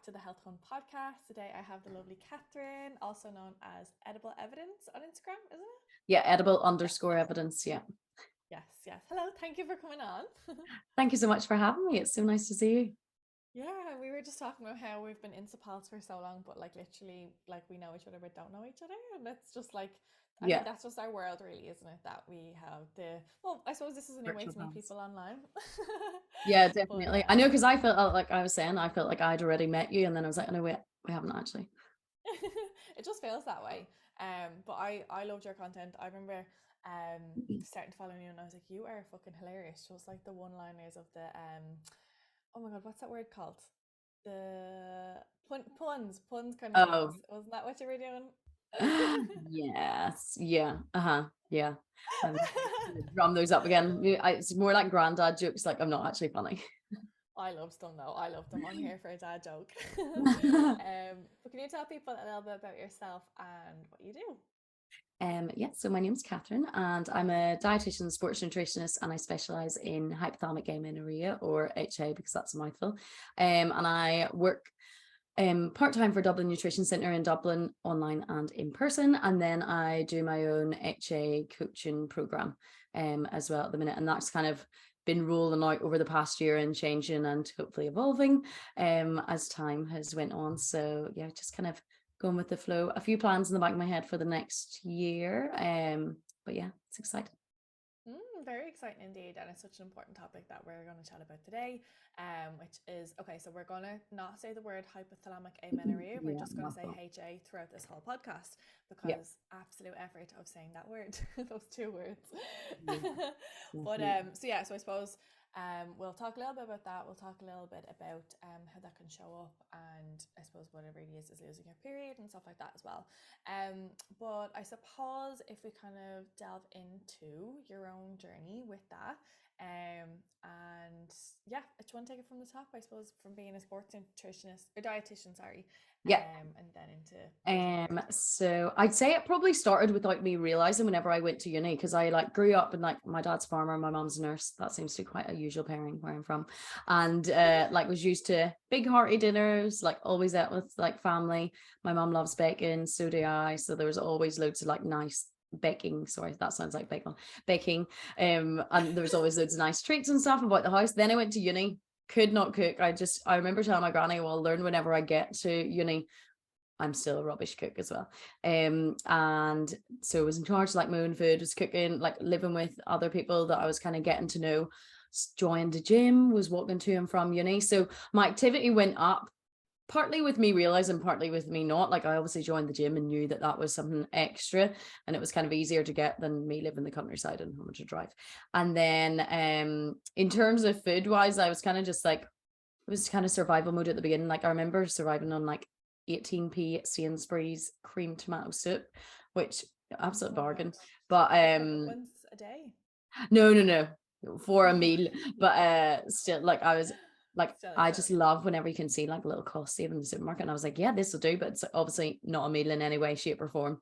to the Health Hunt podcast. Today I have the lovely Kathryn, also known as Edible Evidence on Instagram, isn't it? Yeah, edible Yes. underscore evidence. Yeah. Yes, yes. Hello, thank you for coming on. Thank you so much for having me. It's so nice to see you. Yeah, we were just talking about how we've been into pals for so long, but like literally, like we know each other but don't know each other. And it's just like, I think Yeah. that's just our world, really, isn't it? That we have well, I suppose this is a new way Virtual to meet pals. people online. Yeah, But definitely. I know because I felt like I was saying, I felt like I'd already met you, and then I was like, oh no, wait, we haven't actually. it just feels that way. But I loved your content. I remember starting to follow you and I was like, you are fucking hilarious. Just like the one liners of the oh my god, what's that word called? The puns kind of things. Oh, Wasn't that what you were doing? yes. Yeah. Uh-huh. Yeah. Um, Drum those up again. It's more like granddad jokes. Like I'm not actually funny. I loved them though. I loved them. I'm here for a dad joke. But can you tell people a little bit about yourself and what you do? Yeah, so my name's Kathryn, and I'm a dietitian and sports nutritionist, and I specialize in hypothalamic amenorrhea, or HA because that's a mouthful. And I work part-time for Dublin Nutrition Centre in Dublin, online and in person, and then I do my own HA coaching program as well at the minute, and that's kind of been rolling out over the past year and changing and hopefully evolving as time has went on. So yeah, just kind of going with the flow. A few plans in the back of my head for the next year, but yeah, it's exciting. Very exciting indeed, and it's such an important topic that we're going to chat about today, which is okay. So we're going to not say the word hypothalamic amenorrhea. We're Yeah, just going to say muscle. HA throughout this whole podcast Yeah. because absolute effort of saying that word, those two words. Yeah, But definitely. so yeah, so I suppose we'll talk a little bit about that. We'll talk a little bit about how that can show up, and I suppose what it really is losing your period and stuff like that as well. But I suppose if we kind of delve into your own journey with that, and yeah, I just want to take it from the top, I suppose, from being a sports nutritionist or dietitian, sorry, Yeah. and then into losing your period. So I'd say it probably started without me realizing whenever I went to uni, because I like grew up and like my dad's a farmer, my mom's a nurse. That seems to be quite a usual pairing where I'm from. And like was used to big hearty dinners, like always out with like family. My mom loves baking, so do I. So there was always loads of like nice baking. Sorry, that sounds like bacon. Baking. And there was always loads of nice treats and stuff about the house. Then I went to uni, could not cook. I remember telling my granny, well, I'll learn whenever I get to uni. I'm still a rubbish cook as well. And so I was in charge of like my own food, was cooking, like living with other people that I was kind of getting to know, joined the gym, was walking to and from uni. So my activity went up, partly with me realizing, partly with me not. Like I obviously joined the gym and knew that that was something extra, and it was kind of easier to get than me living in the countryside and having to drive. And then in terms of food wise, I was kind of just like, it was kind of survival mode at the beginning. Like I remember surviving on like 18p at Sainsbury's cream tomato soup, which Oh absolute my god! bargain. But Like once a day. no, for a Oh, meal. But still, like I was like, I still. just love whenever you can see like a little cost saving in the supermarket. And I was like, yeah, this will do, but it's obviously not a meal in any way, shape, or form.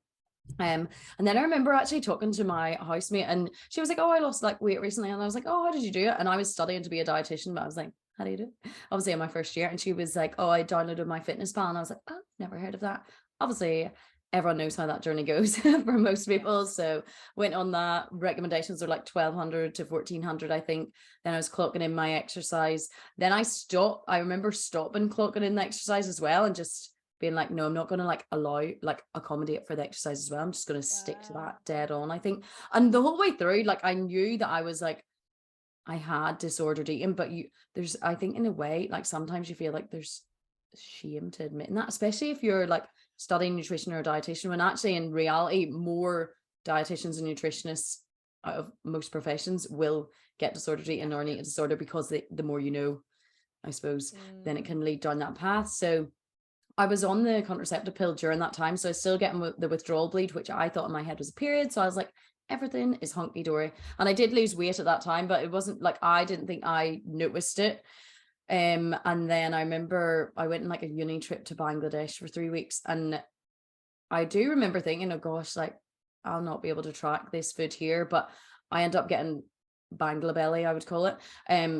And then I remember actually talking to my housemate, and she was like, oh, I lost like weight recently. And I was like, oh, how did you do it? And I was studying to be a dietitian, but I was like, how do you do it? Obviously in my first year. And she was like, oh, I downloaded my fitness pal. And I was like, oh, never heard of that. Obviously everyone knows how that journey goes for most people. Yes. So went on that. Recommendations are like 1200 to 1400, I think. Then I was clocking in my exercise. Then I remember stopping clocking in the exercise as well, and just being like, no, I'm not going to like accommodate for the exercise as well. I'm just going to stick to Wow. that dead on, I think. And the whole way through, like I knew that I was like, I had disordered eating, but I think in a way, like sometimes you feel like there's shame to admitting that, especially if you're like studying nutrition or dietitian, when actually in reality, more dietitians and nutritionists out of most professions will get disordered eating or an eating disorder, because the more you know, I suppose, then it Mm, can lead down that path. So I was on the contraceptive pill during that time, so I was still getting the withdrawal bleed, which I thought in my head was a period. So I was like, everything is hunky dory, and I did lose weight at that time, but it wasn't like, I didn't think I noticed it. And then I remember I went on like a uni trip to Bangladesh for 3 weeks, and I do remember thinking, oh gosh, like I'll not be able to track this food here, but I ended up getting bangla belly, I would call it.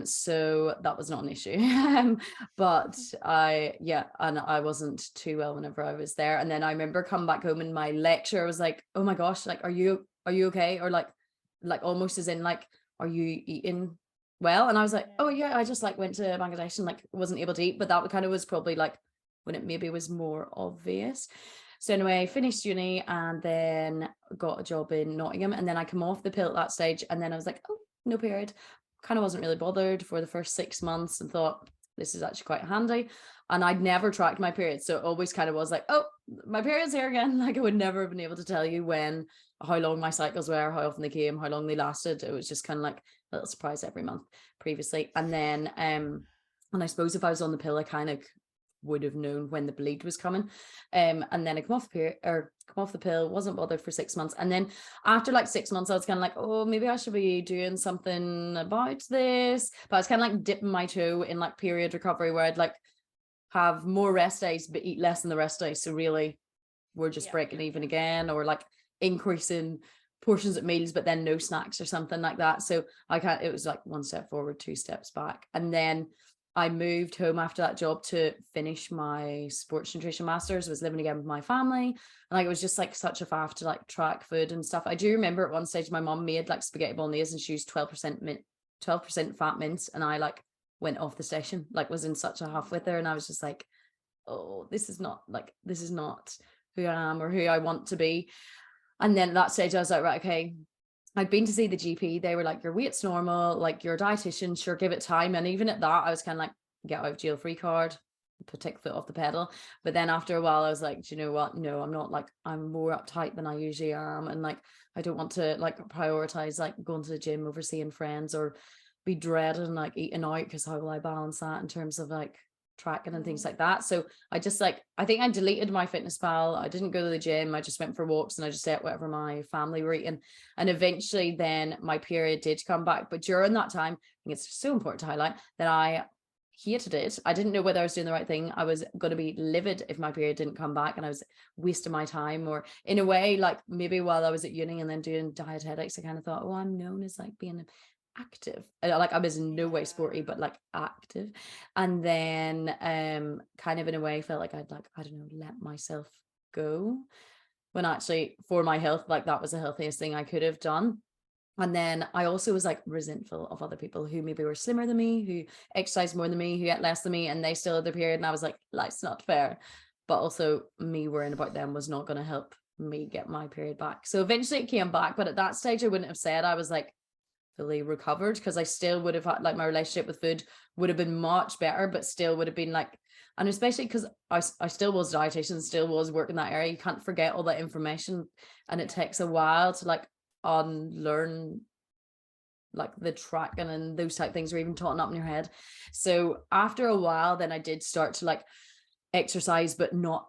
So that was not an issue. But and I wasn't too well whenever I was there. And then I remember coming back home and my lecturer was like, oh my gosh, like, are you okay? Or like almost as in like, are you eating well? And I was like, oh yeah, I just like went to Bangladesh and like wasn't able to eat. But that kind of was probably like when it maybe was more obvious. So anyway, finished uni and then got a job in Nottingham, and then I come off the pill at that stage, and then I was like, oh, no period. Kind of wasn't really bothered for the first 6 months and thought this is actually quite handy. And I'd never tracked my period, so it always kind of was like, oh, my period's here again. Like I would never have been able to tell you when, how long my cycles were, how often they came, how long they lasted. It was just kind of like a little surprise every month previously. And then and I suppose if I was on the pill, I kind of would have known when the bleed was coming. And then I come off the pill, wasn't bothered for 6 months. And then after like 6 months, I was kind of like, oh, maybe I should be doing something about this. But I was kind of like dipping my toe in like period recovery, where I'd like have more rest days, but eat less than the rest days. So really we're just breaking even again, or like increasing portions at meals, but then no snacks or something like that. So it was like 1 step forward, 2 steps back. And then I moved home after that job to finish my sports nutrition master's. I was living again with my family, and like it was just like such a faff to like track food and stuff. I do remember at one stage my mom made like spaghetti bolognese and she used 12% fat mince, and I like went off the station, like was in such a huff with her, and I was just like, oh, this is not who I am or who I want to be. And then at that stage I was like, right, okay, I'd been to see the GP. They were like, your weight's normal, like you're a dietitian, sure, give it time. And even at that, I was kind of like, get out of jail free card, take foot off the pedal. But then after a while, I was like, do you know what? No, I'm not, like, I'm more uptight than I usually am. And like, I don't want to like prioritize like going to the gym over seeing friends, or be dreading like eating out, because how will I balance that in terms of like tracking and things like that. So I just like, I think I deleted my fitness pal. I didn't go to the gym. I just went for walks and I just ate whatever my family were eating. And eventually then my period did come back. But during that time, I think it's so important to highlight that I hated it. I didn't know whether I was doing the right thing. I was going to be livid if my period didn't come back, and I was wasting my time. Or in a way, like maybe while I was at uni and then doing dietetics, I kind of thought, oh, I'm known as like being active, like I was in no way sporty, but like active. And then kind of in a way felt like I'd like, I don't know, let myself go, when actually for my health, like that was the healthiest thing I could have done. And then I also was like resentful of other people who maybe were slimmer than me, who exercised more than me, who ate less than me, and they still had their period. And I was like, life's not fair. But also me worrying about them was not going to help me get my period back. So eventually it came back. But at that stage, I wouldn't have said I was like fully recovered, because I still would have had like my relationship with food would have been much better, but still would have been like, and especially because I still was a dietitian, still was working that area. You can't forget all that information, and it takes a while to like unlearn like the tracking and those type of things are even taught up in your head. So after a while, then I did start to like exercise, but not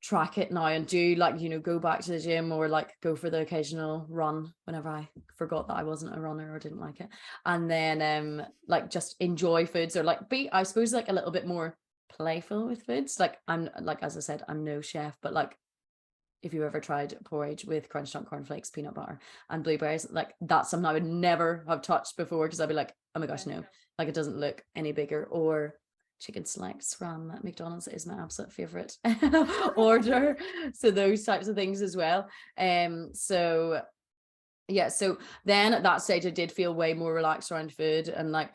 track it now, and do like, you know, go back to the gym or like go for the occasional run whenever I forgot that I wasn't a runner or didn't like it. And then like just enjoy foods, or like be, I suppose, like a little bit more playful with foods. Like I'm like, as I said, I'm no chef, but like if you ever tried porridge with crunched up cornflakes, peanut butter and blueberries, like that's something I would never have touched before, because I'd be like, oh my gosh, no, like it doesn't look any bigger. Or chicken selects from McDonald's is my absolute favorite order. So those types of things as well. So yeah, so then at that stage I did feel way more relaxed around food and like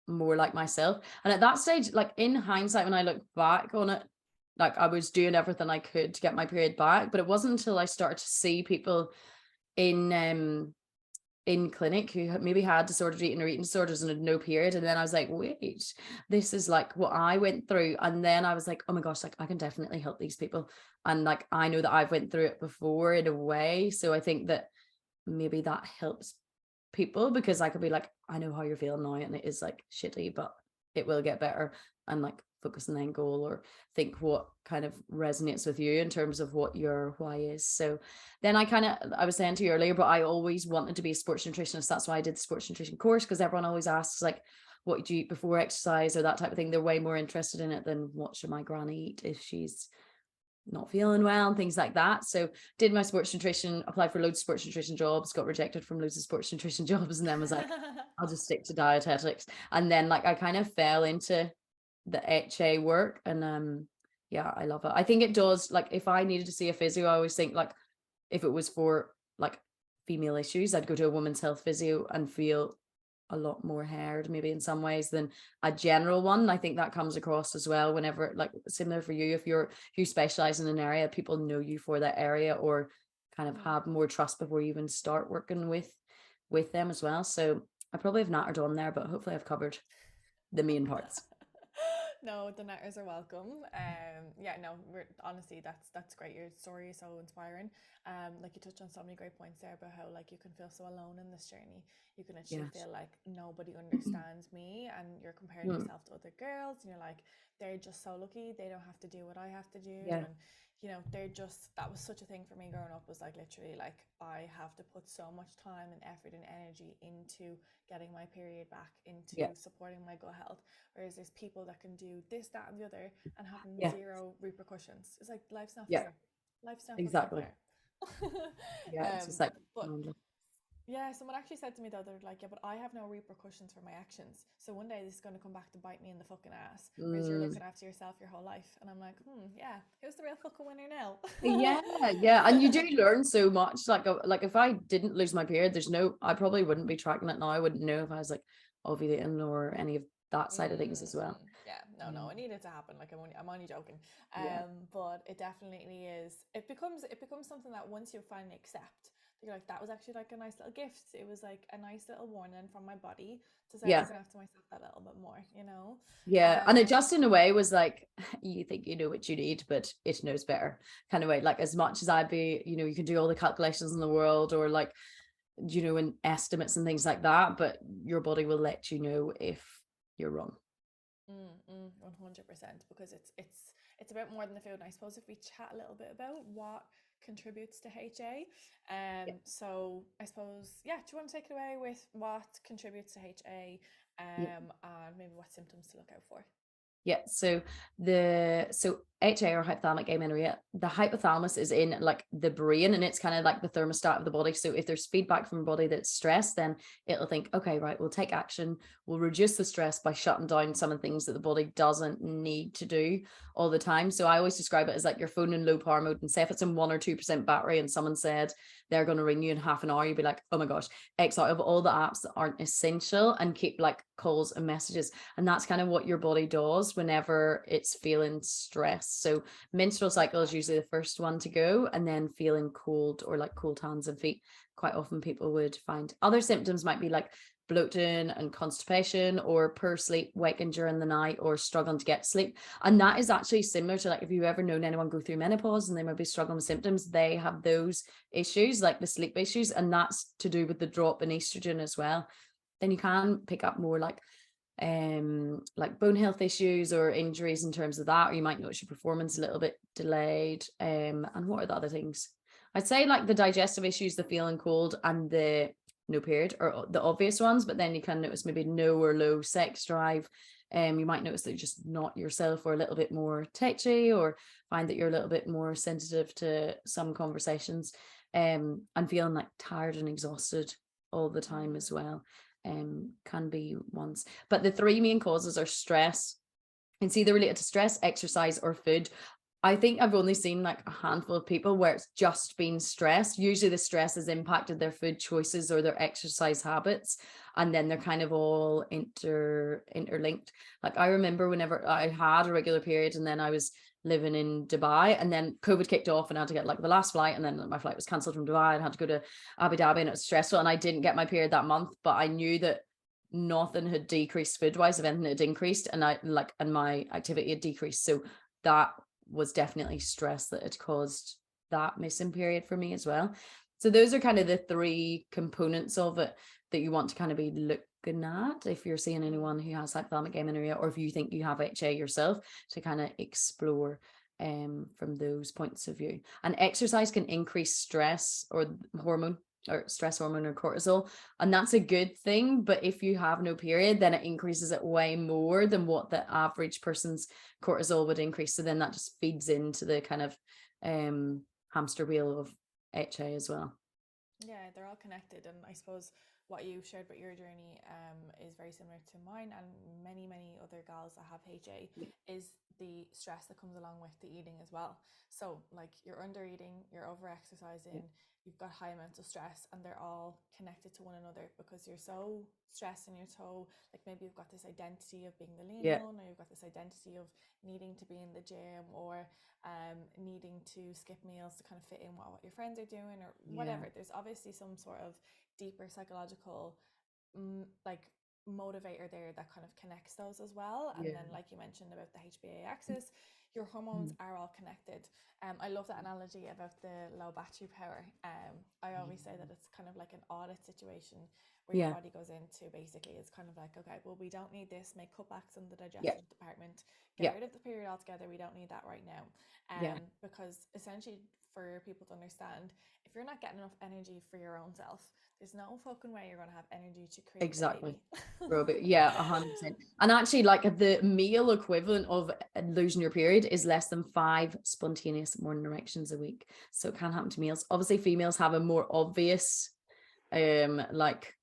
more like myself. And at that stage, like in hindsight, when I look back on it, like I was doing everything I could to get my period back. But it wasn't until I started to see people in clinic who maybe had disordered eating or eating disorders and had no period, and then I was like, wait, this is like what I went through. And then I was like, oh my gosh, like I can definitely help these people, and like I know that I've went through it before in a way. So I think that maybe that helps people, because I could be like, I know how you're feeling now and it is like shitty, but it will get better. And like focus on the end goal, or think what kind of resonates with you in terms of what your why is. So then I was saying to you earlier, but I always wanted to be a sports nutritionist. That's why I did the sports nutrition course, because everyone always asks like, what do you eat before exercise or that type of thing. They're way more interested in it than what should my granny eat if she's not feeling well and things like that. So did my sports nutrition, applied for loads of sports nutrition jobs, got rejected from loads of sports nutrition jobs, and then was like, I'll just stick to dietetics. And then like I kind of fell into the HA work, and yeah, I love it. I think it does, like if I needed to see a physio, I always think like if it was for like female issues, I'd go to a women's health physio and feel a lot more heard maybe in some ways than a general one. I think that comes across as well whenever, like similar for you, if you specialize in an area, people know you for that area or kind of have more trust before you even start working with them as well. So I probably have nattered on there, but hopefully I've covered the main parts. No, the netters are welcome. Yeah, no, honestly, that's great. Your story is so inspiring. Like you touched on so many great points there about how like you can feel so alone in this journey. You can actually Yes. feel like nobody understands me, and you're comparing Mm, yourself to other girls, and you're like, they're just so lucky. They don't have to do what I have to do, yeah. and they're just, that was such a thing for me growing up, was like literally like I have to put so much time and effort and energy into getting my period back, Yeah. into supporting my gut health. Whereas there's people that can do this, that, and the other and having Yeah. zero repercussions. It's like life's not Yeah. fair. Life's not fucking Exactly. fair. Yeah. It's just like, But yeah, someone actually said to me though, they're like, yeah, but I have no repercussions for my actions. So one day this is going to come back to bite me in the fucking ass. Whereas you're mm, looking after yourself your whole life. And I'm like, yeah, who's the real fucking winner now? yeah, yeah, and you do learn so much. Like if I didn't lose my period, I probably wouldn't be tracking it now. I wouldn't know if I was like ovulating or any of that side of things as well. Yeah, no, Um, it needed to happen. Like I'm only joking. yeah, But it definitely is. It becomes something that once you finally accept, you're like, that was actually like a nice little gift. It was like a nice little warning from my body to start yeah, looking after myself that little bit more. yeah. And it Um, just in a way was like, you think you know what you need, but it knows better kind of way. Like as much as I'd be, you can do all the calculations in the world or like, and estimates and things like that, but your body will let you know if you're wrong. 100%, because it's about more than the food. And I suppose if we chat a little bit about what contributes to HA, Yeah. so I suppose, yeah, do you want to take it away with what contributes to HA, Yeah. and maybe what symptoms to look out for? Yeah, so HA or hypothalamic amenorrhea, the hypothalamus is in like the brain and it's kind of like the thermostat of the body. So if there's feedback from the body that's stressed, then it'll think, okay, right, we'll take action. We'll reduce the stress by shutting down some of the things that the body doesn't need to do all the time. So I always describe it as like your phone in low power mode. And say if it's in 1 or 2% battery and someone said they're going to ring you in half an hour, you'd be like, oh my gosh, X out of all the apps that aren't essential and keep like calls and messages. And that's kind of what your body does whenever it's feeling stressed. So menstrual cycle is usually the first one to go, and then feeling cold or like cold hands and feet. Quite often people would find other symptoms might be like bloating and constipation or poor sleep, waking during the night or struggling to get sleep. And that is actually similar to like if you've ever known anyone go through menopause and they might be struggling with symptoms, they have those issues like the sleep issues, and that's to do with the drop in estrogen as well. Then you can pick up more like bone health issues or injuries in terms of that, or you might notice your performance a little bit delayed. And what are the other things? I'd say like the digestive issues, the feeling cold, and the no period are the obvious ones, but then you can notice maybe no or low sex drive. You might notice that you're just not yourself or a little bit more touchy, or find that you're a little bit more sensitive to some conversations, and feeling like tired and exhausted all the time as well. Can be ones. But the three main causes are stress. It's either related to stress, exercise, or food. I think I've only seen like a handful of people where it's just been stress. Usually the stress has impacted their food choices or their exercise habits. And then they're kind of all interlinked. Like I remember whenever I had a regular period and then I was living in Dubai and then COVID kicked off and I had to get like the last flight, and then my flight was cancelled from Dubai and I had to go to Abu Dhabi, and it was stressful and I didn't get my period that month, but I knew that nothing had decreased food wise, if anything had increased, and my activity had decreased. So that was definitely stress that had caused that missing period for me as well. So those are kind of the three components of it that you want to kind of be looking at if you're seeing anyone who has hypothalamic amenorrhea, or if you think you have HA yourself, to kind of explore from those points of view. And exercise can increase stress or hormone or stress hormone or cortisol, and that's a good thing. But if you have no period, then it increases it way more than what the average person's cortisol would increase. So then that just feeds into the kind of hamster wheel of HA as well. Yeah, they're all connected, and I suppose what you shared about your journey is very similar to mine and many other gals that have HA, is the stress that comes along with the eating as well. So like you're under eating, you're over exercising, you've got high amounts of stress, and they're all connected to one another because you're so stressed and you're so like, maybe you've got this identity of being the lean Yeah, one, or you've got this identity of needing to be in the gym, or needing to skip meals to kind of fit in what your friends are doing or yeah, whatever. There's obviously some sort of deeper psychological like motivator there that kind of connects those as well. And yeah. then, like you mentioned about the HPA axis, your hormones Mm. are all connected. I love that analogy about the low battery power. I always say that it's kind of like an audit situation where your Yeah, body goes into, basically it's kind of like, okay, well, we don't need this, make cutbacks in the yeah, digestive department, get yeah, rid of the period altogether, we don't need that right now. yeah, Because essentially, for people to understand, if you're not getting enough energy for your own self, there's no fucking way you're going to have energy to create the exactly. baby. Robert, yeah, 100%. And actually, like the meal equivalent of losing your period is less than 5 spontaneous morning erections a week. So it can happen to males. Obviously, females have a more obvious, like,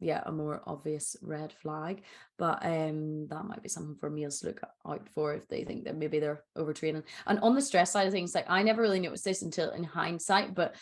yeah, a more obvious red flag. But that might be something for males to look out for if they think that maybe they're overtraining. And on the stress side of things, like I never really noticed this until in hindsight, but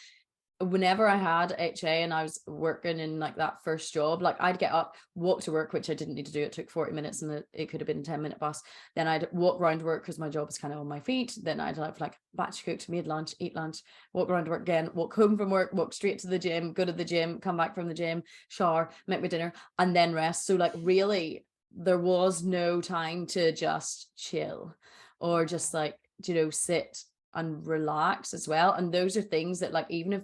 whenever I had HA and I was working in like that first job, like I'd get up, walk to work, which I didn't need to do. It took 40 minutes and it could have been a 10-minute bus. Then I'd walk around work because my job was kind of on my feet. Then I'd have like batch cooked, made lunch, eat lunch, walk around to work again, walk home from work, walk straight to the gym, go to the gym, come back from the gym, shower, make my dinner, and then rest. So like really, there was no time to just chill or Yeah. just like, sit and relax as well. And those are things that like, even if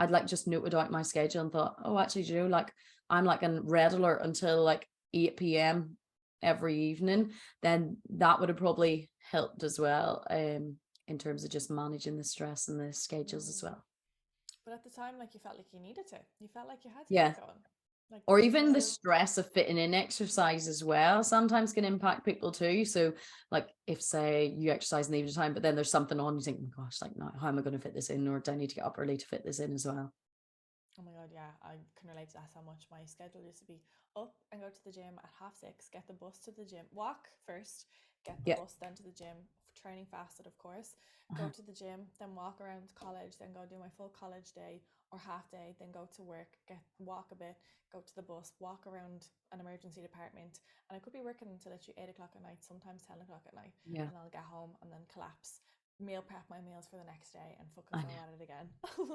I'd like just noted out my schedule and thought, oh, actually, like I'm like in red alert until like 8 p.m. every evening, then that would have probably helped as well, in terms of just managing the stress and the schedules as Mm. well. But at the time, like, you felt like you needed to. You felt like you had to Yeah. keep going. Like Or there's even the no. stress of fitting in exercise as well sometimes can impact people too. So like if say you exercise in the evening time, but then there's something on, you think, oh gosh, like no, how am I going to fit this in? Or do I need to get up early to fit this in as well? Oh my god, yeah, I can relate to that so much. My schedule used to be up and go to the gym at 6:30, get the bus to the gym, walk first, get the Yeah. bus then to the gym, training fasted, of course, go Uh-huh. to the gym, then walk around college, then go do my full college day or half day, then go to work, get walk a bit, go to the bus, walk around an emergency department, and I could be working until literally 8 o'clock at night, sometimes 10 o'clock at night, Yeah. and I'll get home and then collapse, meal prep my meals for the next day, and fucking I go know. at it again.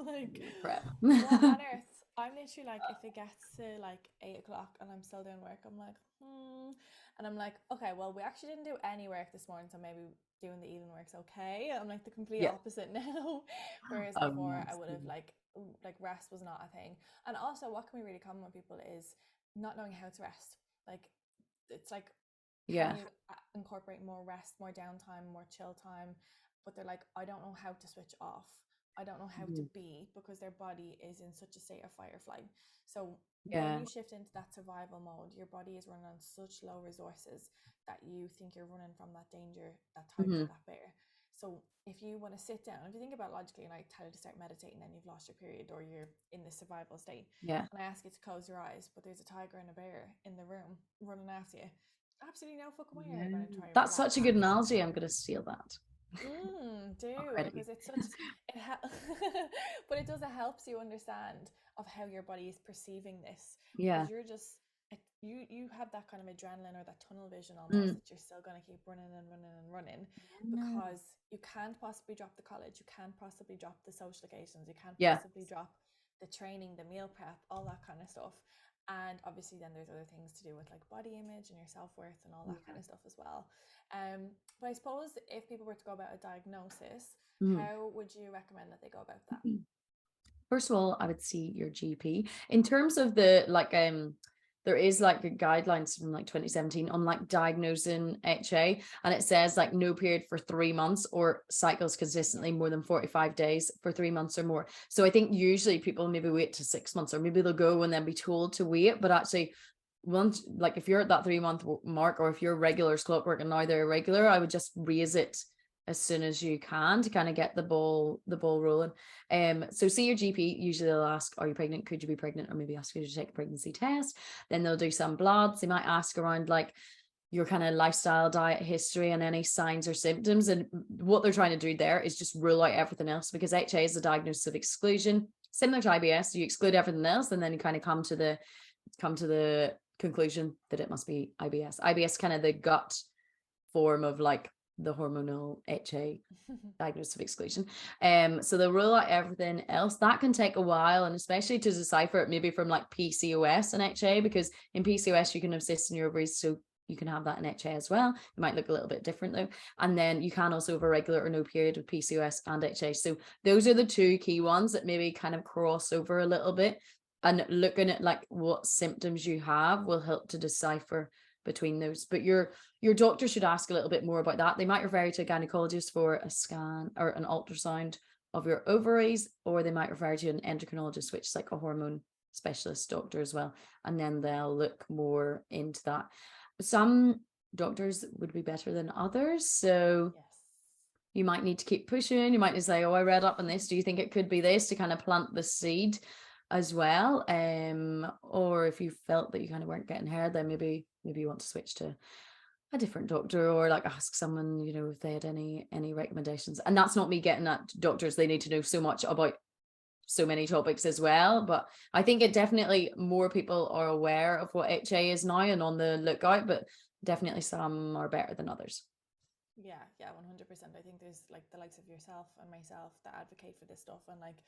Like, Meal prep. what on earth? I'm literally like, if it gets to like 8 o'clock and I'm still doing work, I'm like, and I'm like, okay, well, we actually didn't do any work this morning, so maybe doing the eating work's okay. I'm like the complete Yeah. opposite now. Whereas Oh, before, I nice. would have like rest was not a thing. And also, what can be really common with people is not knowing how to rest. Like, it's like, can Yeah. you incorporate more rest, more downtime, more chill time? But they're like, I don't know how to switch off. I don't know how to Mhm. be, because their body is in such a state of fight or flight. So when Yeah. you shift into that survival mode, your body is running on such low resources that you think you're running from that danger, that tiger, Mhm. that bear. So if you want to sit down, if you think about it logically, and I tell you to start meditating, then you've lost your period or you're in this survival state, Yeah. and I ask you to close your eyes, but there's a tiger and a bear in the room running after you, absolutely no fucking way are you Yeah. going to try and That's such a good relax. analogy. I'm going to steal that. I'll Do, credit you. because it's such but it does, it helps you understand of how your body is perceiving this, Yeah. because you're just you have that kind of adrenaline or that tunnel vision almost, Mm. that you're still going to keep running and running and running, Yeah. because you can't possibly drop the college, you can't possibly drop the social occasions, you can't Yeah. possibly drop the training, the meal prep, all that kind of stuff. And obviously then there's other things to do with like body image and your self-worth and all that kind Yeah. of stuff as well. But I suppose if people were to go about a diagnosis, Mhm. how would you recommend that they go about that? Mhm. 1st of all, I would see your GP. In terms of the like, there is like a guidelines from like 2017 on like diagnosing HA, and it says like no period for 3 months or cycles consistently more than 45 days for 3 months or more. So I think usually people maybe wait to 6 months, or maybe they'll go and then be told to wait, but actually once, like if you're at that 3 month mark, or if your regular is clockwork and now they're irregular, I would just raise it as soon as you can to kind of get the ball rolling. So see your GP. Usually they'll ask, are you pregnant? Could you be pregnant? Or maybe ask you to take a pregnancy test. Then they'll do some bloods. They might ask around like your kind of lifestyle, diet history, and any signs or symptoms. And what they're trying to do there is just rule out everything else, because HA is a diagnosis of exclusion, similar to IBS. You exclude everything else, and then you kind of come to the conclusion that it must be IBS. IBS kind of the gut form of like the hormonal HA diagnosis of exclusion. So they'll rule out everything else. That can take a while, and especially to decipher it maybe from like PCOS and HA, because in PCOS you can have cysts in your ovaries, so you can have that in HA as well. It might look a little bit different though. And then you can also have a regular or no period with PCOS and HA. So those are the two key ones that maybe kind of cross over a little bit, and looking at like what symptoms you have will help to decipher between those. But your doctor should ask a little bit more about that. They might refer you to a gynecologist for a scan or an ultrasound of your ovaries, or they might refer you to an endocrinologist, which is like a hormone specialist doctor as well, and then they'll look more into that. Some doctors would be better than others, so Yes. you might need to keep pushing. You might just say, oh, I read up on this, do you think it could be this, to kind of plant the seed as well. Or if you felt that you kind of weren't getting heard, then maybe you want to switch to a different doctor, or like ask someone, you know, if they had any recommendations. And that's not me getting at doctors, they need to know so much about so many topics as well, but I think it definitely more people are aware of what HA is now and on the lookout, but definitely some are better than others. Yeah, 100%. I think there's like the likes of yourself and myself that advocate for this stuff and like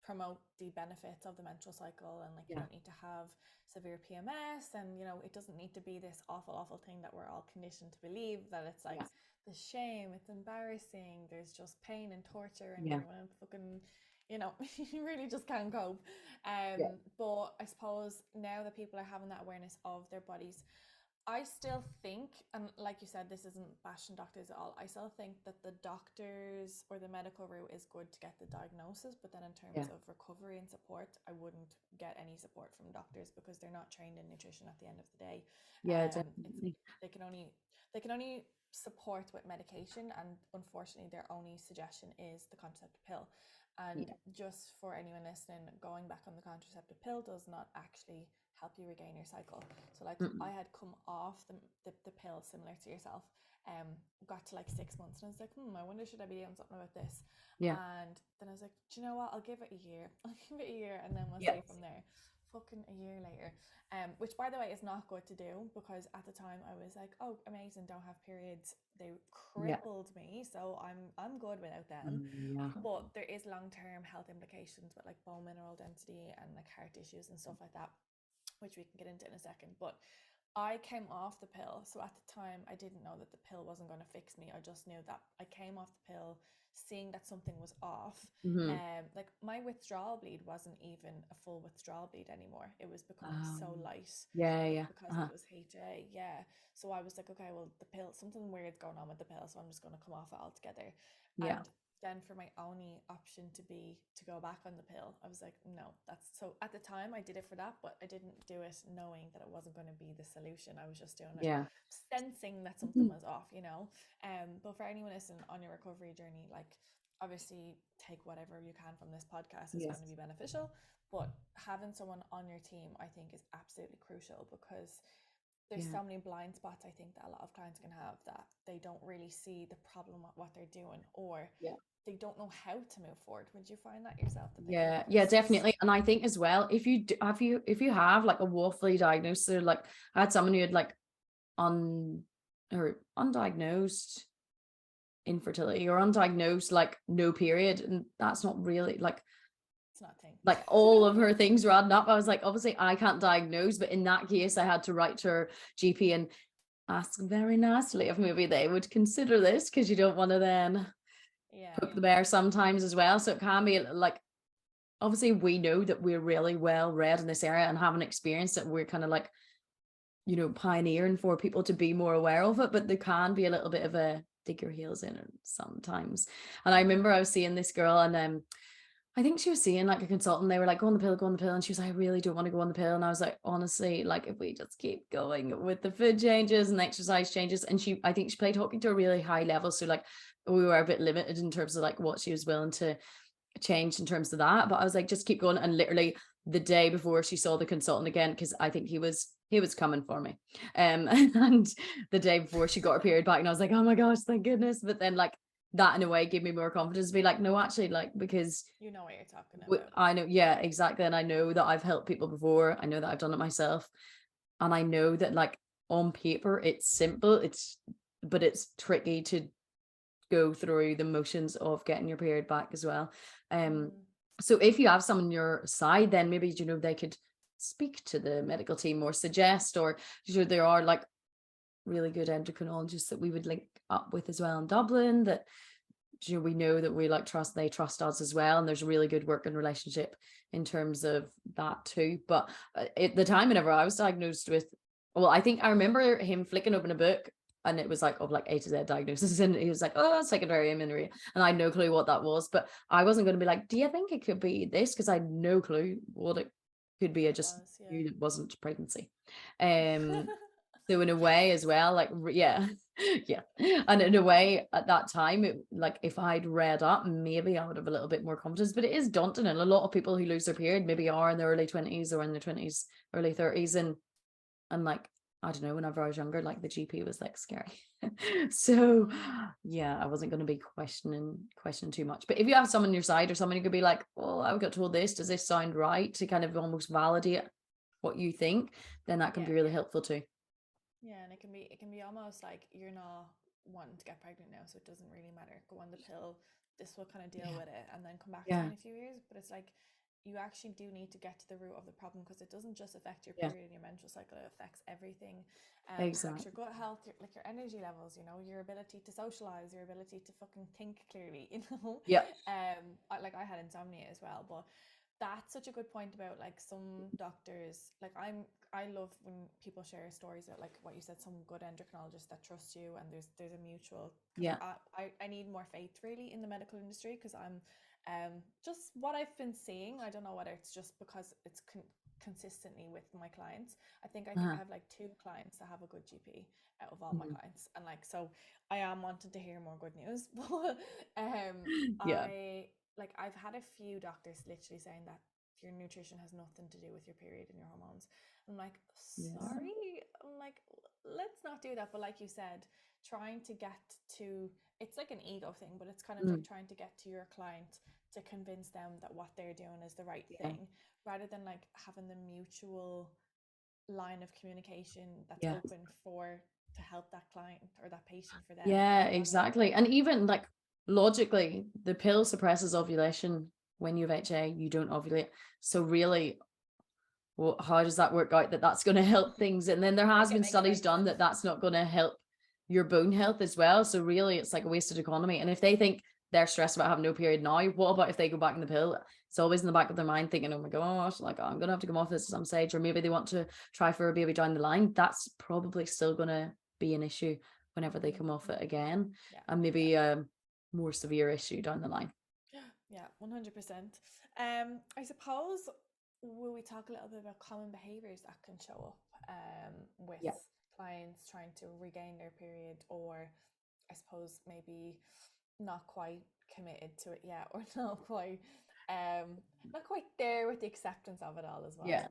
promote the benefits of the menstrual cycle, and like you don't need to have severe PMS, and you know it doesn't need to be this awful thing that we're all conditioned to believe, that it's like the shame, it's embarrassing, there's just pain and torture, and you're gonna fucking, you know, you really just can't cope. But I suppose now that people are having that awareness of their bodies, I still think, and like you said, this isn't bashing doctors at all, I still think that the doctors or the medical route is good to get the diagnosis, but then in terms of recovery and support, I wouldn't get any support from doctors, because they're not trained in nutrition at the end of the day. Definitely. They can only support with medication, and unfortunately their only suggestion is the contraceptive pill. And just for anyone listening, going back on the contraceptive pill does not actually help you regain your cycle. So like I had come off the pill similar to yourself, got to like 6 months, and I was like, I wonder should I be doing something about this. And then I was like, do you know what, I'll give it a year, and then we'll see from there. Fucking a year later, which by the way is not good to do, because at the time I was like, oh amazing, don't have periods, they crippled me, so I'm good without them. But there is long-term health implications with like bone mineral density and like heart issues and stuff like that, which we can get into in a second. But I came off the pill, so at the time I didn't know that the pill wasn't going to fix me. I just knew that I came off the pill seeing that something was off. Like my withdrawal bleed wasn't even a full withdrawal bleed anymore, it was becoming so light, because it was HA. So I was like, okay, well the pill, something weird's going on with the pill, so I'm just going to come off it altogether. And then for my only option to go back on the pill, I was like, no, that's so. At the time I did it for that, but I didn't do it knowing that it wasn't going to be the solution. I was just doing it sensing that something was off, you know. But for anyone listening on your recovery journey, like obviously take whatever you can from this podcast is going to be beneficial, but having someone on your team I think is absolutely crucial, because there's so many blind spots I think that a lot of clients can have, that they don't really see the problem with what they're doing, or they don't know how to move forward. Would you find that yourself? That Definitely. And I think as well, if you have like a waffly diagnosis, or like I had someone who had like undiagnosed infertility, or undiagnosed like no period, and that's not really like, it's not a thing. Like all of her things were adding up. I was like, obviously I can't diagnose, but in that case I had to write to her GP and ask very nicely if maybe they would consider this, because you don't want to then poke the bear sometimes as well. So it can be like, obviously we know that we're really well read in this area and haven't experienced it. We're kind of like, pioneering for people to be more aware of it, but there can be a little bit of a dig your heels in it sometimes. And I remember I was seeing this girl, and I think she was seeing like a consultant. They were like, go on the pill, go on the pill. And she was like, I really don't want to go on the pill. And I was like, honestly, like if we just keep going with the food changes and the exercise changes. And I think she played hockey to a really high level. So like we were a bit limited in terms of like what she was willing to change in terms of that. But I was like, just keep going. And literally the day before she saw the consultant again, because I think he was coming for me. And the day before she got her period back, and I was like, oh my gosh, thank goodness. But then like that in a way gave me more confidence to be like, no, actually, like, because you know what you're talking about. I know, yeah, exactly. And I know that I've helped people before. I know that I've done it myself. And I know that like on paper, it's simple, but it's tricky to go through the motions of getting your period back as well. So if you have someone on your side, then maybe, they could speak to the medical team or suggest, or there are like really good endocrinologists that we would link up with as well in Dublin that we know that we like trust, they trust us as well, and there's a really good working relationship in terms of that too. But at the time whenever I was diagnosed with, well, I think I remember him flicking open a book and it was like of like A to Z diagnosis, and he was like, oh, secondary amenorrhea, and I had no clue what that was. But I wasn't going to be like, do you think it could be this, because I had no clue what it could be. I just knew it wasn't pregnancy. So in a way as well, like, yeah. Yeah. And in a way at that time, like if I'd read up, maybe I would have a little bit more confidence. But it is daunting, and a lot of people who lose their period maybe are in their early 20s or in their 20s, early 30s. And like, I don't know, whenever I was younger, like the GP was like scary. So yeah, I wasn't going to be questioning too much. But if you have someone on your side, or someone who could be like, oh, I got told this, does this sound right, to kind of almost validate what you think, then that can be really helpful too. Yeah, and it can be almost like you're not wanting to get pregnant now, so it doesn't really matter. Go on the pill. This will kind of deal with it, and then come back to me in a few years. But it's like you actually do need to get to the root of the problem, because it doesn't just affect your period and your menstrual cycle; it affects everything. Affects your gut health, like your energy levels. Your ability to socialize, your ability to fucking think clearly. Yeah. Like I had insomnia as well, but that's such a good point about like some doctors. Like I love when people share stories about like what you said, some good endocrinologist that trusts you, and there's a mutual. Yeah. I need more faith really in the medical industry, because I'm just what I've been seeing. I don't know whether it's just because it's consistently with my clients. I think I have like 2 clients that have a good GP out of all my clients, and like, so I am wanting to hear more good news. But Yeah. I've had a few doctors literally saying that your nutrition has nothing to do with your period and your hormones. I'm like, sorry. I'm like, let's not do that. But like you said, trying to get to, it's like an ego thing, but it's kind of like trying to get to your client to convince them that what they're doing is the right thing, rather than like having the mutual line of communication that's open to help that client or that patient for them. Yeah, exactly. And even like logically, the pill suppresses ovulation. When you have HA, you don't ovulate. So really, well, how does that work out that that's going to help things? And then there has been studies done that that's not going to help your bone health as well. So really, it's like a wasted economy. And if they think they're stressed about having no period now, what about if they go back in the pill? It's always in the back of their mind thinking, oh my gosh, like I'm going to have to come off this at some stage, or maybe they want to try for a baby down the line. That's probably still going to be an issue whenever they come off it again, and maybe a more severe issue down the line. Yeah, 100%. I suppose, will we talk a little bit about common behaviors that can show up with clients trying to regain their period, or I suppose maybe not quite committed to it yet, or not quite there with the acceptance of it all as well. Yeah.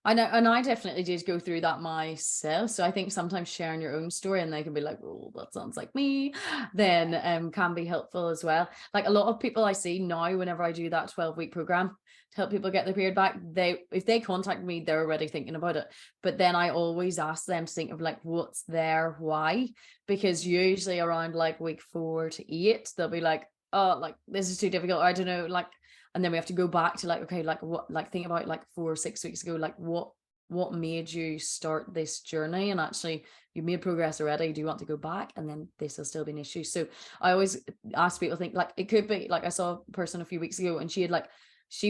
I know, and I definitely did go through that myself. So I think sometimes sharing your own story, and they can be like, oh, that sounds like me, then can be helpful as well. Like a lot of people I see now, whenever I do that 12-week program to help people get their period back, if they contact me, they're already thinking about it. But then I always ask them to think of like, what's their why? Because usually around like week 4 to 8, they'll be like, oh, like this is too difficult. I don't know, like. And then we have to go back to like, okay, like what, like think about like 4 or 6 weeks ago, like what made you start this journey? And actually you made progress already. Do you want to go back? And then this will still be an issue. So I always ask people, think like, it could be like, I saw a person a few weeks ago and she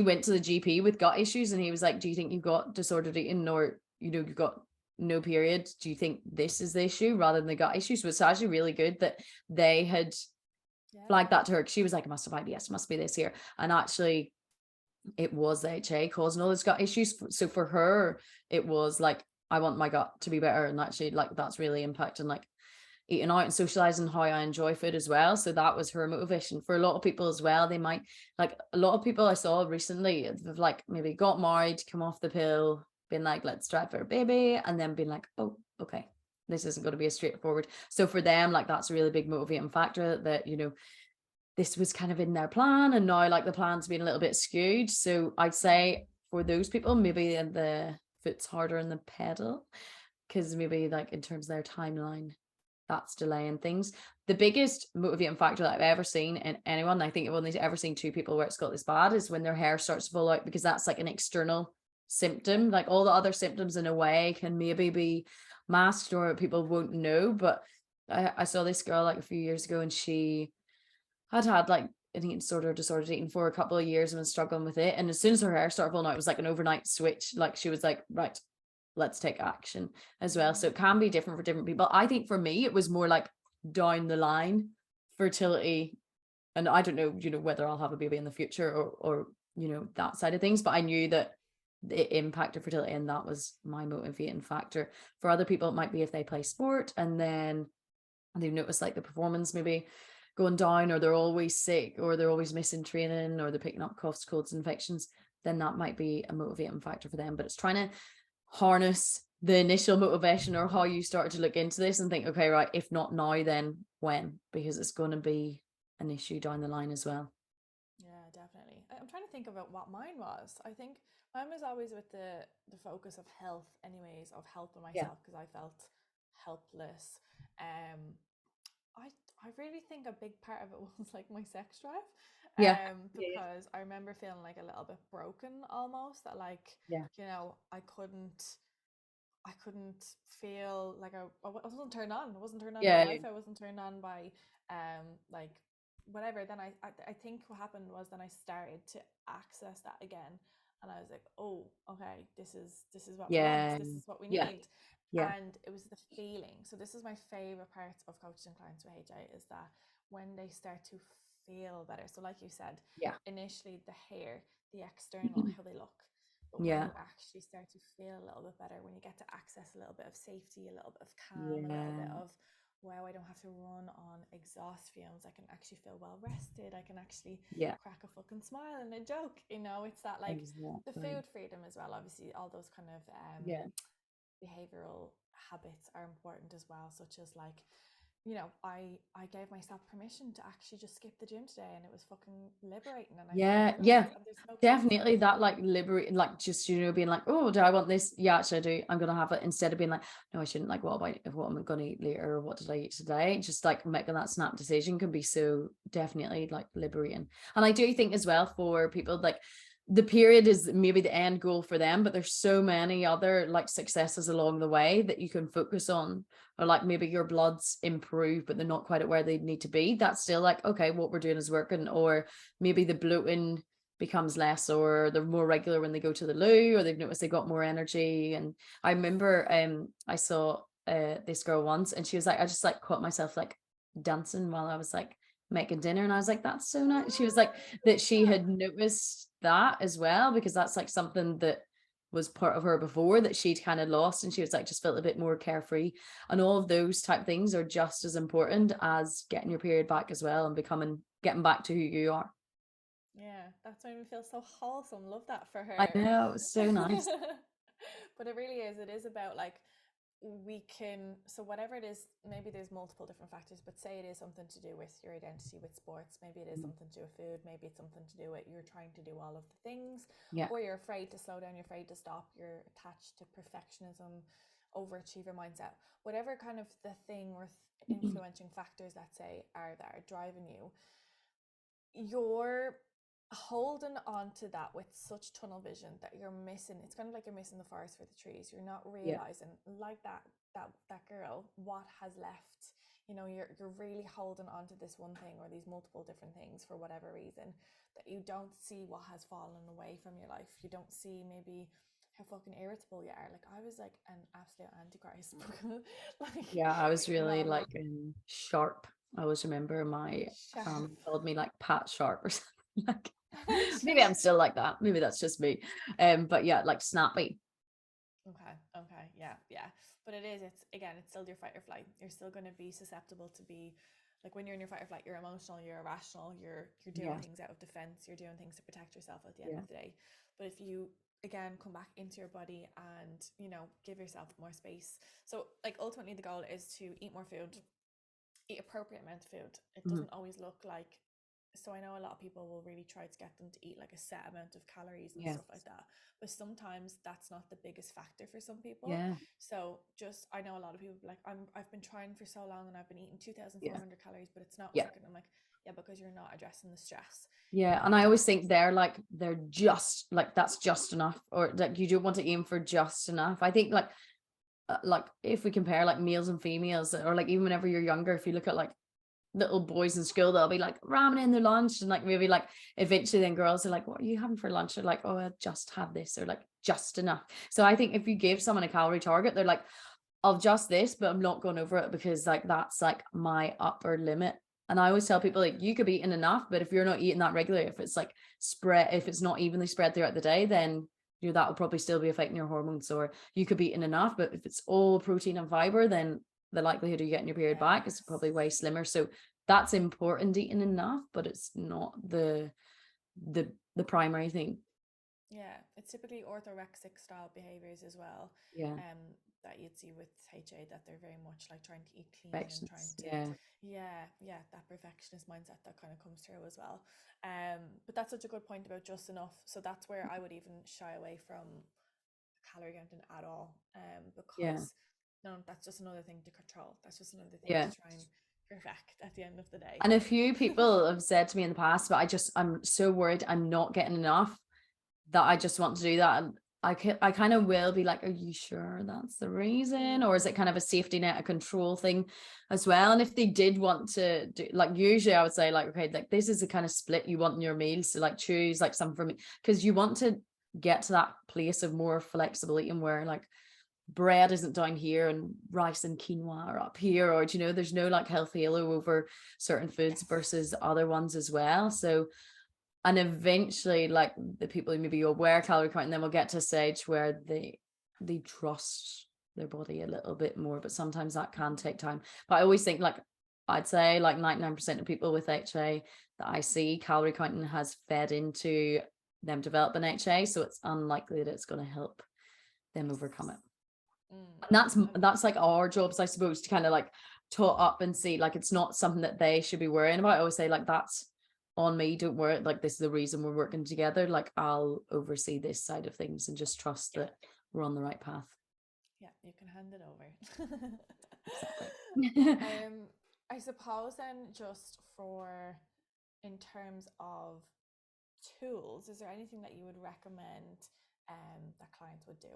went to the GP with gut issues, and he was like, do you think you've got disordered eating, or, you've got no period, do you think this is the issue rather than the gut issue? So it's actually really good that they had Yeah. flagged that to her. She was like, it must have IBS, it must be this here. And actually it was the HA causing all those gut issues. So for her, it was like, I want my gut to be better. And actually, like, that's really impacting like eating out and socializing, how I enjoy food as well. So that was her motivation. For a lot of people as well, they might, like, a lot of people I saw recently have like maybe got married, come off the pill, been like, let's try for a baby, and then been like, oh, okay, this isn't going to be as straightforward. So for them, like, that's a really big motivating factor, that, you know, this was kind of in their plan, and now like the plan's been a little bit skewed. So I'd say for those people, maybe the foot's harder in the pedal, because maybe like in terms of their timeline, that's delaying things. The biggest motivating factor that I've ever seen in anyone, I think I've only ever seen two people where it's got this bad, is when their hair starts to fall out, because that's like an external symptom. Like all the other symptoms in a way can maybe be masked or people won't know. But I saw this girl like a few years ago, and she had like an eating disorder, disordered eating for a couple of years and was struggling with it. And as soon as her hair started falling out, it was like an overnight switch. Like she was like, right, let's take action as well. So it can be different for different people. I think for me, it was more like down the line fertility. And I don't know, you know, whether I'll have a baby in the future or, you know, that side of things. But I knew that it impacted fertility, and that was my motivating factor. For other people, it might be if they play sport and then they've noticed like the performance maybe going down, or they're always sick, or they're always missing training, or they're picking up coughs, colds, infections, then that might be a motivating factor for them. But it's trying to harness the initial motivation, or how you started to look into this and think, okay, right, if not now, then when? Because it's going to be an issue down the line as well. Yeah, definitely. I'm trying to think about what mine was. I think mine was always with the focus of health, anyways, of helping Yeah. myself because I felt helpless. Um, I really think a big part of it was like my sex drive. Yeah. Yeah. Because I remember feeling like a little bit broken almost, that like, Yeah. you know, I couldn't feel like I wasn't turned on. I wasn't turned on by Yeah. life. I wasn't turned on by like whatever. Then I think what happened was then I started to access that again, and I was like, oh, okay, this is what we want. Yeah. This is what we Yeah. need. Yeah. And it was the feeling. So this is my favorite part of coaching clients with HI, is that when they start to feel better. So like you said, Yeah. initially the hair, the external, how they look, but when Yeah. you actually start to feel a little bit better, when you get to access a little bit of safety, a little bit of calm, a little bit Yeah. of, wow, I don't have to run on exhaust fumes. I can actually feel well rested. I can actually Yeah. crack a fucking smile and a joke. You know, it's that like the Exactly. food freedom as well. Obviously, all those kind of Yeah. behavioral habits are important as well, such as like, you know, I gave myself permission to actually just skip the gym today, and it was fucking liberating, and I felt Yeah, great, yeah, and there's no guilt. definitely that like liberating, like just, you know, being like, oh, do I want this? Yeah, actually I do. I'm gonna have it, instead of being like, no, I shouldn't. Like, what am I gonna eat later? Or what did I eat today? Just like making that snap decision can be so definitely like liberating. And I do think as well, for people, like the period is maybe the end goal for them, but there's so many other like successes along the way that you can focus on. Or like maybe your bloods improve, but they're not quite at where they need to be. That's still like, okay, what we're doing is working. Or maybe the bloating becomes less, or they're more regular when they go to the loo, or they've noticed they got more energy. And I remember I saw this girl once, and she was like, I just like caught myself like dancing while I was like making dinner, and I was like, that's so nice. She was like that she had noticed that as well, because that's like something that was part of her before that she'd kind of lost, and she was like just felt a bit more carefree. And all of those type things are just as important as getting your period back as well, and getting back to who you are. Yeah, that's made me feel so wholesome. Love that for I her. know, it was so nice. But it really is. It is about like we can, so whatever it is, maybe there's multiple different factors, but say it is something to do with your identity with sports, maybe it is something to do with food, maybe it's something to do with you're trying to do all of the things, Yeah. or you're afraid to slow down, you're afraid to stop, you're attached to perfectionism, overachiever mindset, whatever kind of the thing or influencing factors that say are that are driving you, you're holding on to that with such tunnel vision that you're missing. It's kind of like you're missing the forest for the trees. You're not Yeah. realizing, like that girl, what has left. You know, you're really holding on to this one thing or these multiple different things for whatever reason, that you don't see what has fallen away from your life. You don't see maybe how fucking irritable you are. Like I was like an absolute antichrist because like Yeah, I was you really know like sharp. I always remember my sharp. family called me like Pat Sharp or something. Like maybe I'm Sharp. still like that. Maybe that's just me. But yeah, like snappy. Okay, okay, yeah, yeah. But it is, it's again, it's still your fight or flight. You're still going to be susceptible to be like when you're in your fight or flight, you're emotional, you're irrational, you're doing Yeah, things out of defense, you're doing things to protect yourself at the end yeah, of the day. But if you again come back into your body and, you know, give yourself more space. So like ultimately the goal is to eat more food, eat appropriate amount of food. It mhm, doesn't always look like, so I know a lot of people will really try to get them to eat like a set amount of calories and yeah, stuff like that, but sometimes that's not the biggest factor for some people. yeah, So just, I know a lot of people be like, I've been trying for so long and I've been eating yeah, 2,400 calories but it's not yeah. working. I'm like, yeah, because you're not addressing the stress. You're Yeah, not and I always addressing think they're like they're just like that's just enough, or like you don't want to aim for just enough. I think like if we compare like males and females, or like even whenever you're younger, if you look at like little boys in school, they'll be like ramen in their lunch, and like maybe like eventually then girls are like, what are you having for lunch? They're like, oh, I just have this, or like just enough. So I think if you give someone a calorie target, they're like, I'll just this, but I'm not going over it because like that's like my upper limit. And I always tell yeah, people like you could be eating enough, but if you're not eating that regularly, if it's like spread, if it's not evenly spread throughout the day, then you know that will probably still be affecting your hormones. Or you could be eating enough, but if it's all protein and fiber, then the likelihood of you getting your period back is yes. probably way slimmer. So that's important, eating enough, but it's not the primary thing. Yeah, it's typically orthorexic style behaviors as well. Yeah, That you'd see with HA, that they're very much like trying to eat clean and trying perfections. to, Yeah, yeah, that perfectionist mindset that kind of comes through as well. But that's such a good point about just enough. So that's where I would even shy away from calorie counting at all. yeah, Because no, that's just another thing to control. That's just another thing yeah. to try and perfect at the end of the day. And a few people have said to me in the past, but I'm so worried I'm not getting enough that I just want to do that. And I kind of will be like, are you sure that's the reason? Or is it Mm, kind of a safety net, a control thing as well? And if they did want to do, like, usually I would say like, okay, like this is the kind of split you want in your meals. So like choose like some for me, because you want to get to that place of more flexible eating where like bread isn't down here and rice and quinoa are up here, or you know there's no like health halo over certain foods yes. versus other ones as well. So and eventually like the people who maybe aware calorie counting then will get to a stage where they trust their body a little bit more, but sometimes that can Mhm. take time. But I always think like I'd say like 99% of people with HA that I see, calorie counting has fed into them developing HA, so it's unlikely that it's going to help them Yes. overcome it. Mm. And Okay. that's like our jobs, I suppose, to kind of like tot up and see like it's not something that they should be worrying about. I always say like that's on me, don't worry, like this is the reason we're working together, like I'll oversee this side of things and just trust Yeah. that we're on the right path. Yeah, you can hand it over. Exactly. um, I suppose then just for in terms of tools, is there anything that you would recommend that clients would do?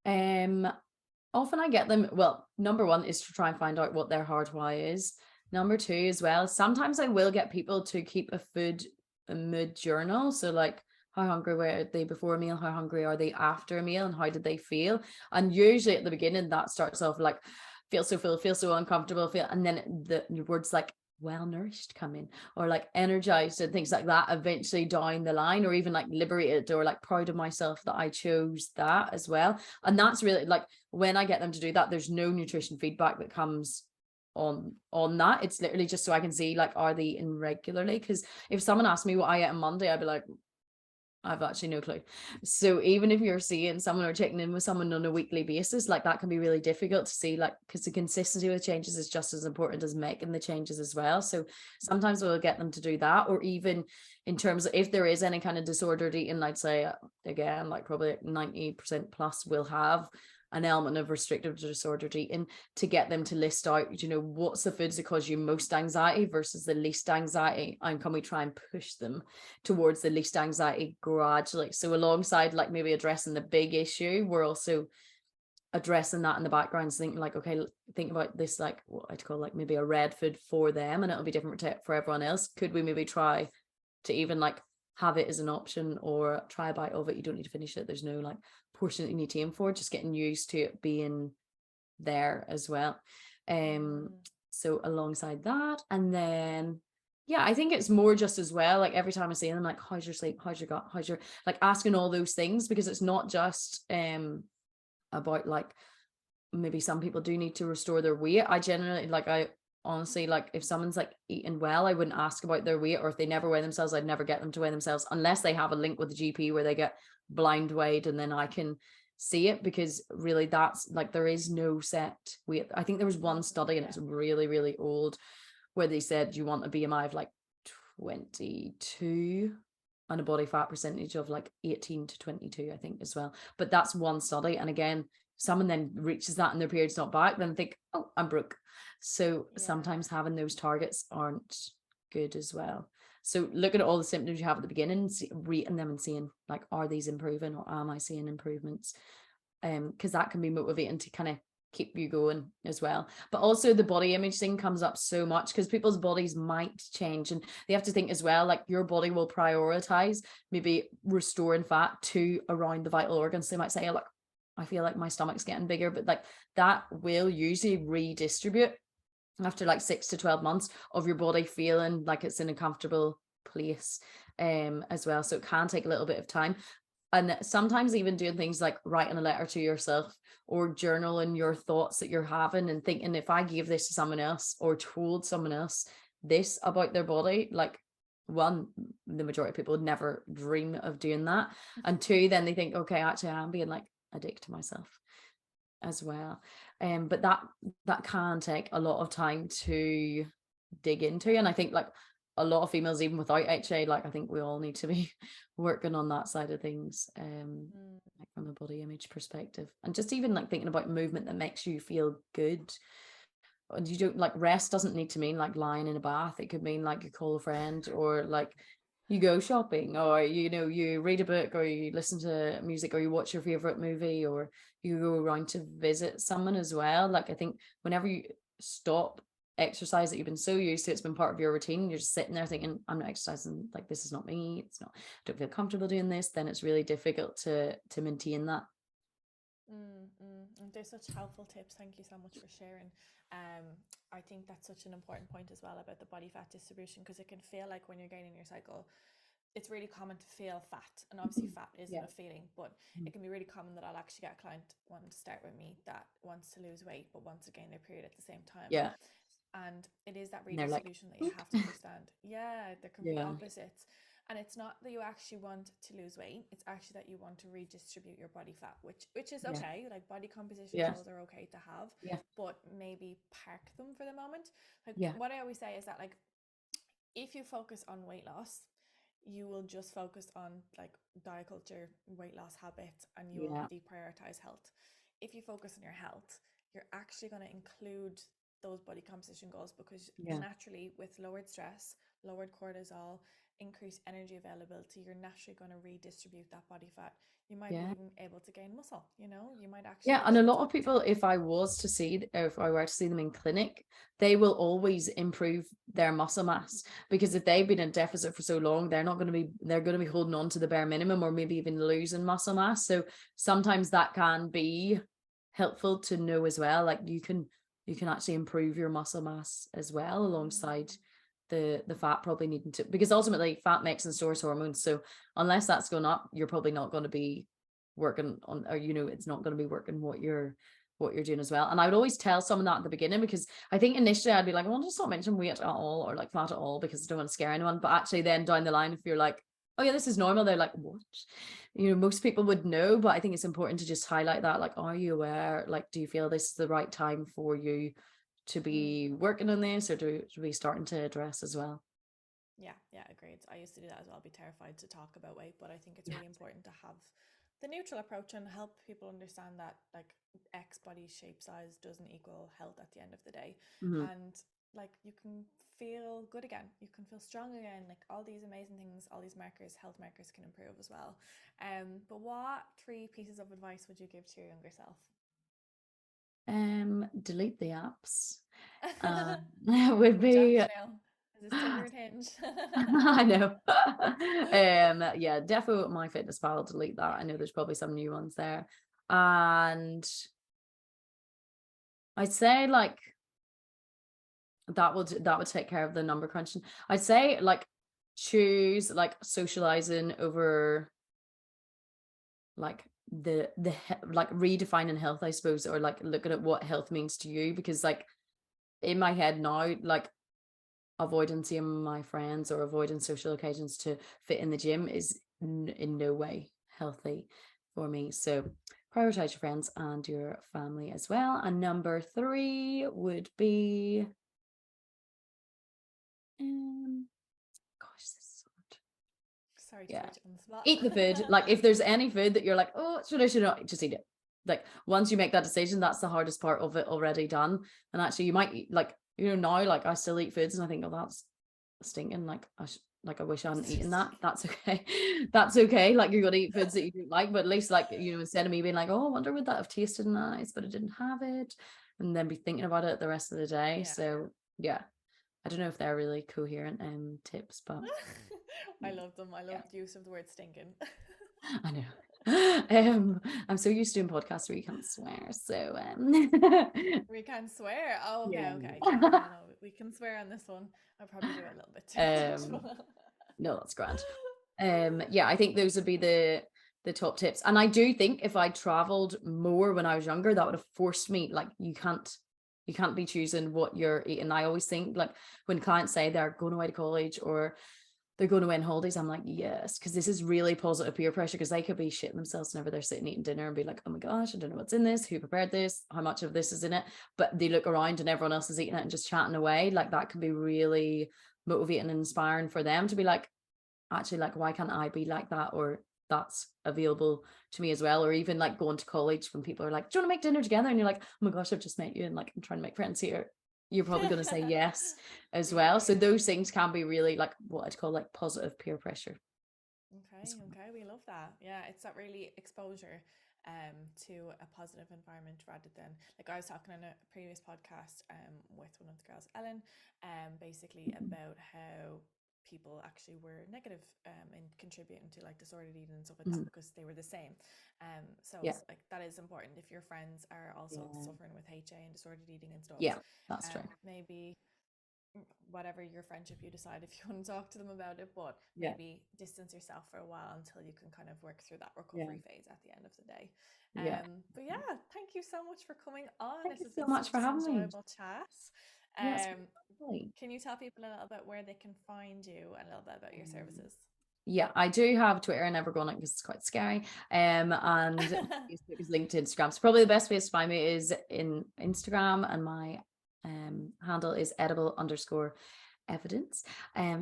um Often I get them, well, number one is to try and find out what their hard why is. Number two as well, sometimes I will get people to keep a mood journal. So like how hungry were they before a meal, how hungry are they after a meal, and how did they feel? And usually at the beginning that starts off like feel so full, feel so uncomfortable, feel, and then the words like well nourished come in, or like energized and things like that eventually down the line, or even like liberated, or like proud of myself that I chose that as well. And that's really like when I get them to do that, there's no nutrition feedback that comes on that. It's literally just so I can see like are they eating regularly, because if someone asked me what I ate on Monday, I'd be like, I've actually no clue. So even if you're seeing someone or checking in with someone on a weekly basis, like that can be really difficult to see, like, because the consistency with changes is just as important as making the changes as well. So sometimes we'll get them to do that, or even in terms of if there is any kind of disordered eating, I'd say again, like probably 90% plus will have an element of restrictive disordered eating, to get them to list out, you know, what's the foods that cause you most anxiety versus the least anxiety, and can we try and push them towards the least anxiety gradually. So alongside like maybe addressing the big issue, we're also addressing that in the background, so thinking like, okay, think about this, like what I'd call like maybe a red food for them, and it'll be different for everyone else. Could we maybe try to even like have it as an option or try a bite of it. You don't need to finish it. There's no like portion that you need to aim for, just getting used to it being there as well. Um, Mm, so alongside that, and then yeah, I think it's more just as well, like every time I see them, like, how's your sleep, how's your gut, how's your, like asking all those things, because it's not just about like, maybe some people do need to restore their weight. I generally like, I honestly, like if someone's like eating well, I wouldn't ask about their weight, or if they never weigh themselves, I'd never get them to weigh themselves unless they have a link with the GP where they get blind weighed and then I can see it, because really that's like, there is no set weight. I think there was one study and yeah. it's really, really old where they said you want a BMI of like 22 and a body fat percentage of like 18 to 22, I think, as well. But that's one study. And again, someone then reaches that and their period's not back, then think, oh, I'm broke. So Yeah. sometimes having those targets aren't good as well. So looking at all the symptoms you have at the beginning, rating them and seeing like, are these improving or am I seeing improvements? Because that can be motivating to kind of keep you going as well. But also the body image thing comes up so much because people's bodies might change, and they have to think as well, like your body will prioritize maybe restoring fat to around the vital organs. They might say, oh, look, I feel like my stomach's getting bigger, but like that will usually redistribute after like 6 to 12 months of your body feeling like it's in a comfortable place as well. So it can take a little bit of time. And sometimes even doing things like writing a letter to yourself or journaling your thoughts that you're having and thinking, if I gave this to someone else or told someone else this about their body, like, one, the majority of people would never dream of doing that. And two, then they think, okay, actually I'm being like a dick to myself as well. But that can take a lot of time to dig into. And I think like a lot of females, even without HA, like I think we all need to be working on that side of things, Mm, like from a body image perspective. And just even like thinking about movement that makes you feel good. And you don't, like, rest doesn't need to mean like lying in a bath. It could mean like you call a friend, or like you go shopping, or you read a book, or you listen to music, or you watch your favorite movie, or you go around to visit someone as well. Like I think whenever you stop exercise that you've been so used to, it's been part of your routine, you're just sitting there thinking, I'm not exercising, like this is not me, it's not, I don't feel comfortable doing this, then it's really difficult to maintain that. And there's such helpful tips. Thank you so much for sharing. I think that's such an important point as well about the body fat distribution, because it can feel like when you're gaining your cycle, it's really common to feel fat, and obviously fat isn't Yeah. a feeling, but it can be really common that I'll actually get a client wanting to start with me that wants to lose weight but wants to gain their period at the same time. Yeah. And it is that And they're like, redistribution that you have to understand. Yeah, there can be yeah, opposites. And it's not that you actually want to lose weight, it's actually that you want to redistribute your body fat, which is yeah, okay. Like body composition yeah, goals are okay to have, yeah, but maybe park them for the moment. Like yeah, what I always say is that, like, if you focus on weight loss, you will just focus on like diet culture, weight loss habits, and you will yeah, deprioritize health. If you focus on your health, you're actually going to include those body composition goals, because yeah, naturally, with lowered stress, lowered cortisol, increased energy availability, you're naturally going to redistribute that body fat. You might be yeah. even able to gain muscle, you might actually Yeah, be and a able lot to. of people, if I was to see, if I were to see them in clinic, they will always improve their muscle mass, because if they've been in deficit for so long, they're going to be holding on to the bare minimum, or maybe even losing muscle mass. So sometimes that can be helpful to know as well. Like you can actually improve your muscle mass as well alongside Mm, the fat probably needing to, because ultimately fat makes and stores hormones. So unless that's going up, you're probably not going to be working on, or it's not going to be working what you're doing as well. And I would always tell someone that at the beginning, because I think initially I'd be like, well, just not mention weight at all or like fat at all, because I don't want to scare anyone. But actually then down the line, if you're like, oh yeah, this is normal, they're like, what? Most people would know, but I think it's important to just highlight that, like, are you aware, like, do you feel this is the right time for you to mm. be working on this, or to be starting to address as well? Yeah, yeah, agreed. I used to do that as well, be terrified to talk about weight, but I think it's Yeah. really important to have the neutral approach and help people understand that, like, X body shape size doesn't equal health at the end of the day. Mhm. And like, you can feel good again, you can feel strong again, like all these amazing things, all these markers, health markers can improve as well. But what three pieces of advice would you give to your younger self? Delete the apps. Um, would Which be apps now? Is this Tinder and Hinge? I know. Yeah, defo my fitness pal, delete that. I know there's probably some new ones there. And I'd say like that would take care of the number crunching. I'd say like choose like socializing over like like redefining health, I suppose, or like looking at what health means to you, because like in my head now, like avoiding seeing my friends or avoiding social occasions to fit in the gym is in no way healthy for me. So prioritize your friends and your family as well. And number 3 would be gosh, this is so hard. Sorry to Yeah, put you on the spot. eat the food. Like if there's any food that you're like, oh, should not, just eat it. Like once you make that decision, that's the hardest part of it already done. And actually you might eat, like, you know, now like I still eat foods and I think, oh, that's stinking, like I wish I hadn't eaten that. That's okay. That's okay. Like you're gonna eat foods that you don't like, but at least, like, you know, instead of me being like, oh, I wonder would that have tasted nice, but I didn't have it, and then be thinking about it the rest of the day. Yeah. So yeah, I don't know if they're really coherent tips, but I love them. I love yeah, the use of the word stinking. I know. I'm so used to doing podcasts where you can't swear, so We can swear. Oh, okay, yeah. okay. Yeah, no, no, we can swear on this one. I'll probably do it a little bit too much. um no, that's grand. Yeah, I think those would be the top tips. And I do think if I traveled more when I was younger, that would have forced me, like, you can't be choosing what you're eating. I always think, like, when clients say they're going away to college or they're going away on holidays, I'm like, yes, because this is really positive peer pressure, because they could be shitting themselves whenever they're sitting eating dinner and be like, oh my gosh, I don't know what's in this, who prepared this, how much of this is in it, but they look around and everyone else is eating it and just chatting away. Like that can be really motivating and inspiring for them to be like, actually, like, why can't I be like that, or that's available to me as well. Or even like going to college, when people are like, do you want to make dinner together, and you're like, oh my gosh, I've just met you and like I'm trying to make friends here, you're probably going to say yes as Yeah, well. So yeah. those things can be really like what I'd call like positive peer pressure Okay, as well. okay, we love that. Yeah, it's that really exposure to a positive environment, rather than, like, I was talking on a previous podcast with one of the girls, Ellen, basically about how people actually were negative in contributing to like disordered eating and stuff like that Mhm. because they were the same. So Yeah, it's like that is important if your friends are also yeah, suffering with HA and disordered eating and stuff. yeah, that's true. Maybe whatever your friendship you decide if you want to talk to them about it, but Yeah, maybe distance yourself for a while until you can kind of work through that yeah, recovery phase at the end of the day. yeah. But yeah, thank you so much for coming on. Thank This you has so been much such for an having me. enjoyable chat. Yeah, it's been Um, lovely. can you tell people a little bit where they can find you and a little bit about your services? Yeah, I do have Twitter. I never go on it because it's quite scary. And Facebook is linked to Instagram. So probably the best place to find me is in Instagram, and my handle is edible_evidence.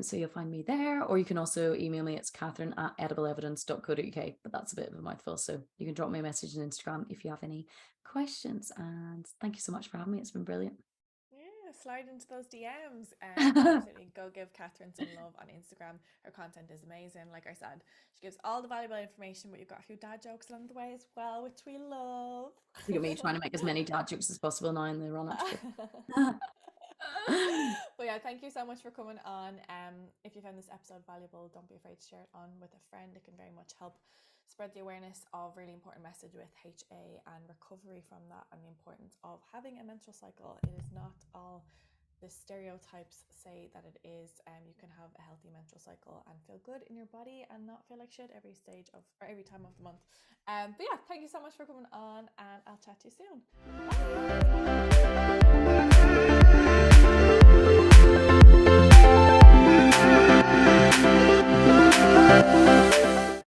So you'll find me there, or you can also email me. It's Kathryn@edibleevidence.co.uk. But that's a bit of a mouthful, so you can drop me a message on Instagram if you have any questions. And thank you so much for having me. It's been brilliant. Yeah, slide into those DMs. Absolutely, go give Kathryn some love on Instagram. Her content is amazing. Like I said, she gives all the valuable information, but you've got a few dad jokes along the way as well, which we love. Look at me trying to make as many dad jokes as possible now in the run up to But yeah, thank you so much for coming on. If you found this episode valuable, don't be afraid to share it on with a friend. It can very much help spread the awareness of really important message with HA and recovery from that, and the importance of having a menstrual cycle. It is not all the stereotypes say that it is. You can have a healthy menstrual cycle and feel good in your body and not feel like shit every stage of, or every time of the month. But yeah, thank you so much for coming on, and I'll chat to you soon. Bye.